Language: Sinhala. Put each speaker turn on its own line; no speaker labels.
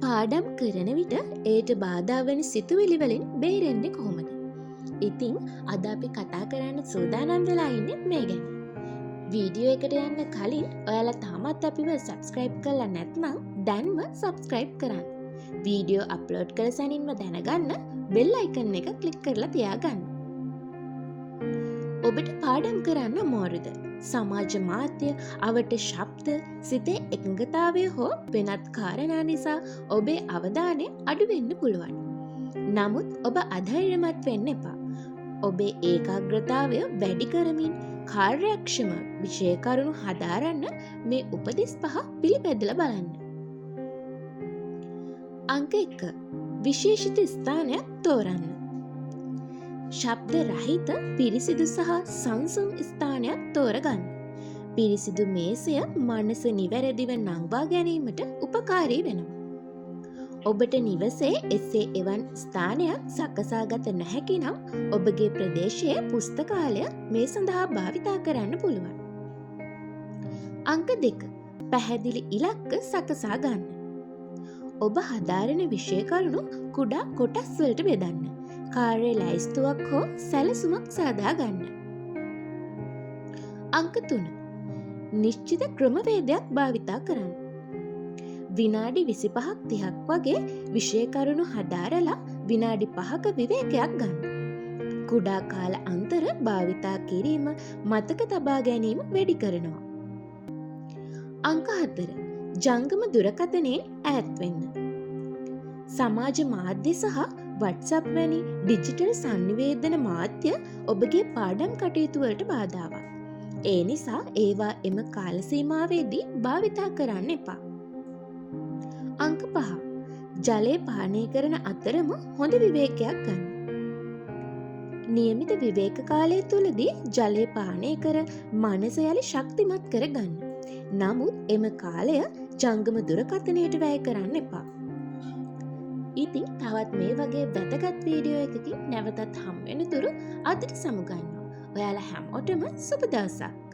පාඩම් කරන විට ඒට බාධා වන සිතුවිලි වලින් බේරෙන්නේ කොහොමද? ඉතින් අද අපි කතා කරන්න සූදානම් වෙලා ඉන්නේ මේ ගැන. වීඩියෝ එකට යන්න කලින් ඔයාලා තාමත් අපිව සබ්ස්ක්‍රයිබ් කරලා නැත්නම් දැන්ම සබ්ස්ක්‍රයිබ් කරන්න. වීඩියෝ අප්ලෝඩ් කළ සැනින්ම දැනගන්න බෙල් අයිකන් එක ක්ලික් කරලා තියාගන්න. ඔබට පාඩම් කරන්න අමාරුද? සමාජ මාධ්‍ය, අවට ශබ්ද, සිතේ එකඟතාවය හෝ වෙනත් කාරණා නිසා ඔබේ අවධානය අඩු වෙන්න පුළුවන්. නමුත් ඔබ අධෛර්යමත් වෙන්න එපා. ඔබේ ඒකාග්‍රතාවය වැඩි කරමින් කාර්යක්ෂම විෂය කරුණු හදාරන්න මේ උපදෙස් 5 පිළිපැදලා බලන්න. අංක 1. විශේෂිත ස්ථානයක් තෝරන්න. ශබ්ද රහිත පිරිසිදු සහ සංසුන් ස්ථානයක් තෝරගන්න. පිරිසිදු මේසය මනස නිවැරදිව නංවා ගැනීමට උපකාරී වෙනවා. ඔබට නිවසේ එසේ එවන් ස්ථානයක් සකසාගත නොහැකි නම් ඔබගේ ප්‍රදේශයේ පුස්තකාලය මේ සඳහා භාවිතා කරන්න පුළුවන්. අංක 2. පැහැදිලි ඉලක්ක සකසා ගන්න. ඔබ හදාරන විෂය කරුණු කුඩා කොටස් වලට බෙදන්න. කාර්ය ලැයිස්තුවක් හෝ සැලසුමක් සාදා ගන්න. අංක 3. නිශ්චිත ක්‍රමවේදයක් භාවිතා කරන්න. විනාඩි 25ක් 30ක් වගේ විෂය කරුණු හදාරලා විනාඩි 5ක විවේකයක් ගන්න. කුඩා කාල අන්තර භාවිතා කිරීම මතක තබා ගැනීම වැඩි කරනවා. අංක 4. ජංගම දුරකථනයෙන් ඈත් වෙන්න. සමාජ මාධ්‍ය සහ WhatsApp වැනි ඩිජිටල් සංනිවේදන මාධ්‍ය ඔබගේ පාඩම් කටයුතු වලට බාධාවක්. ඒ නිසා ඒවා එම කාල සීමාවේදී භාවිතා කරන්න එපා. අංක 5. ජලය පානය කරන අතරම හොඳ විවේකයක් ගන්න. නියමිත විවේක කාලය තුලදී ජලය පානය කර මනස යලි ශක්තිමත් කර ගන්න. නමුත් එම කාලය ජංගම දුරකථනයට වැය කරන්න එපා. ඉතින් තවත් මේ වගේ වැදගත් වීඩියෝ එකකින් නැවතත් හම් වෙනතුරු අදට සමුගන්නවා. ඔයාලා හැමෝටම සුබ දවසක්.